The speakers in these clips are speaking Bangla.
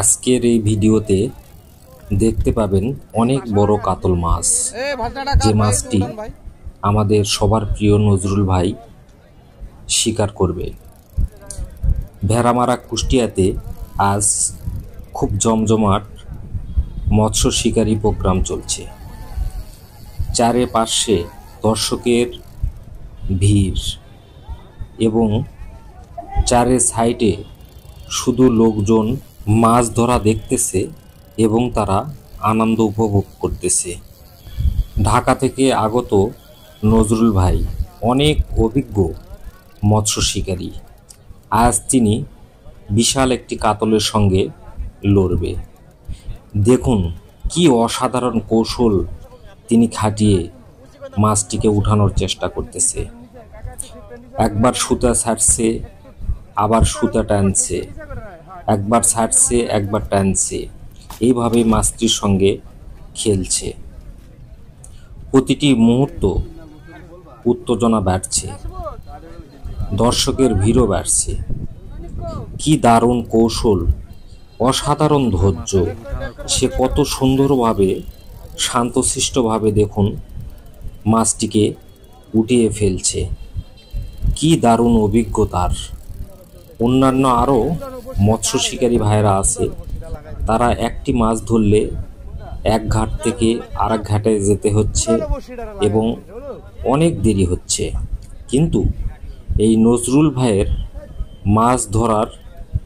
আজকের এই ভিডিওতে দেখতে পাবেন অনেক বড় কাতল মাছ, যে মাছটি আমাদের সবার প্রিয় নজরুল ভাই শিকার করবে। ভেড়ামারা কুষ্টিয়াতে আজ খুব জমজমাট মৎস্য শিকারী প্রোগ্রাম চলছে। চারপাশে দর্শকের ভিড় এবং চারে সাইডে শুধু লোকজন মাছ ধরা দেখতেছে এবং তারা আনন্দ উপভোগ করতেছে। ঢাকা থেকে আগত নজরুল ভাই অনেক অভিজ্ঞ মৎস্য শিকারী। আজ তিনি বিশাল একটি কাতলের সঙ্গে লড়বে। দেখুন কি অসাধারণ কৌশল তিনি খাটিয়ে মাছটিকে উঠানোর চেষ্টা করতেছে। একবার সুতা ছাড়ছে, আবার সুতা টানছে, একবার ছাড়ছে, একবার টানছে, এইভাবে মাছটির সঙ্গে খেলছে। প্রতিটি মুহূর্ত উত্তেজনা বাড়ছে, দর্শকের ভিড়ও বাড়ছে। কি দারুণ কৌশল, অসাধারণ ধৈর্য। সে কত সুন্দরভাবে শান্তশিষ্টভাবে দেখুন মাছটিকে উঠিয়ে ফেলছে। কি দারুণ অভিজ্ঞতার। অন্যান্য আরও মৎস্য শিকারী ভাইরা আছে, তারা একটি মাছ ধরলে এক ঘাট থেকে আরেক ঘাটে যেতে হচ্ছে এবং অনেক দেরি হচ্ছে। কিন্তু এই নজরুল ভাইয়ের মাছ ধরার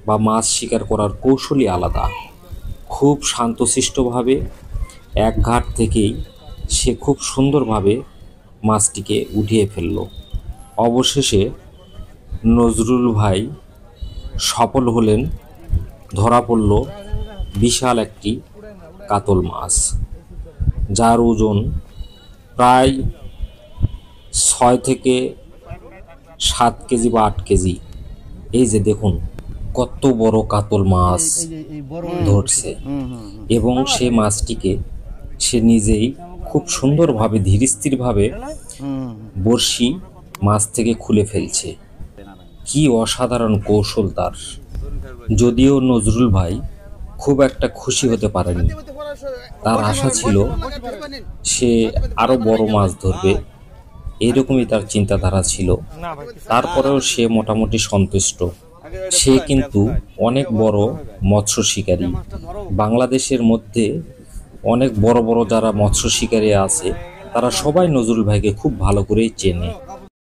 বা মাছ শিকার করার কৌশলই আলাদা। খুব শান্তশিষ্টভাবে এক ঘাট থেকেই সে খুব সুন্দরভাবে মাছটিকে উঠিয়ে ফেলল। অবশেষে নজরুল ভাই সফল হলেন, ধরা পড়ল বিশাল একটি কাতল মাছ, যার ওজন প্রায় 6 থেকে 7 কেজি বা 8 কেজি। এই যে দেখুন কত বড় কাতল মাছ ধরছে এবং সে মাছটিকে সে নিজেই খুব সুন্দরভাবে ধীরস্থিরভাবে বড়শি মাছ থেকে খুলে ফেলছে। কি অসাধারণ কৌশল তার। যদিও নজরুল ভাই খুব একটা খুশি হতে পারেনি, তার আশা ছিল সে আরো বড় মাছ ধরবে, এরকমই তার চিন্তাধারা ছিল। তারপরেও সে মোটামুটি সন্তুষ্ট। সে কিন্তু অনেক বড় মৎস্য শিকারী। বাংলাদেশের মধ্যে অনেক বড় বড় যারা মৎস্য শিকারী আছে, তারা সবাই নজরুল ভাইকে খুব ভালো করেই চেনে।